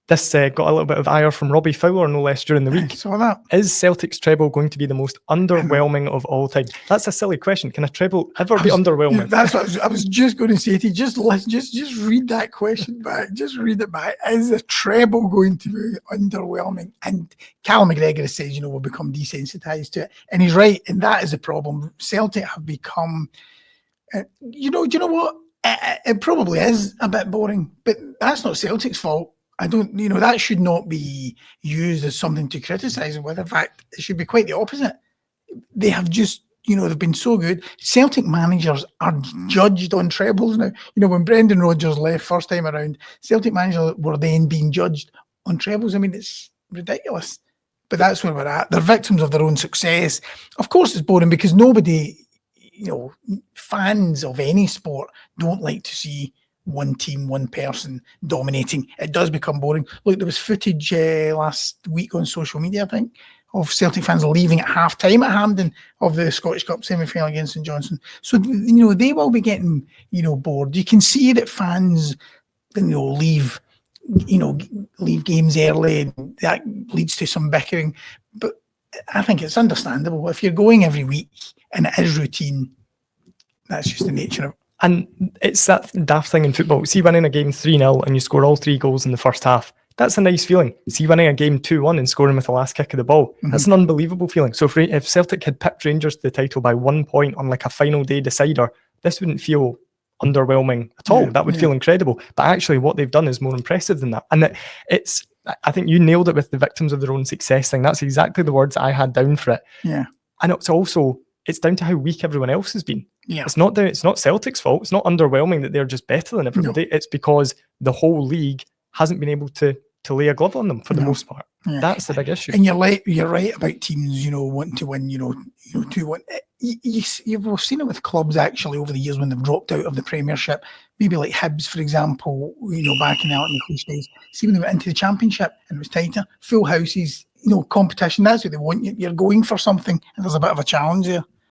This got a little bit of ire from Robbie Fowler, no less, during the week. Saw that. Is Celtic's treble going to be the most underwhelming of all time? That's a silly question. Can a treble ever be underwhelming? That's what I was just going to say to you. Just read that question back. Just read it back. Is the treble going to be underwhelming? And Callum McGregor says, we'll become desensitised to it. And he's right. And that is the problem. Celtic have become, do you know what? It probably is a bit boring, but that's not Celtic's fault. I don't, that should not be used as something to criticise them with. In fact, it should be quite the opposite. They have just, they've been so good. Celtic managers are judged on trebles now. When Brendan Rodgers left first time around, Celtic managers were then being judged on trebles. I mean, it's ridiculous. But that's where we're at. They're victims of their own success. Of course, it's boring because nobody, fans of any sport don't like to see one team, one person dominating. It does become boring. Look, there was footage last week on social media, I think, of Celtic fans leaving at half-time at Hampden of the Scottish Cup semi-final against St Johnstone. So, they will be getting, bored. You can see that fans, leave games early, and that leads to some bickering. But I think it's understandable. If you're going every week and it is routine, that's just the nature of it. And it's that daft thing in football. See winning a game 3-0 and you score all 3 goals in the first half. That's a nice feeling. See winning a game 2-1 and scoring with the last kick of the ball. Mm-hmm. That's an unbelievable feeling. So if Celtic had pipped Rangers to the title by 1 point on like a final day decider, this wouldn't feel underwhelming at all. That would feel incredible. But actually what they've done is more impressive than that. And I think you nailed it with the victims of their own success thing. That's exactly the words I had down for it. Yeah. And it's down to how weak everyone else has been. Yeah. It's not Celtic's fault. It's not underwhelming that they're just better than everybody. No. It's because the whole league hasn't been able to lay a glove on them for the most part. Yeah. That's the big issue. And you're right about teams, wanting to win, 2-1. You've seen it with clubs actually over the years when they've dropped out of the Premiership. Maybe like Hibs, for example, back in the Alan McLeish days. See when they went into the Championship and it was tighter, full houses, competition. That's what they want. You're going for something, and there's a bit of a challenge there.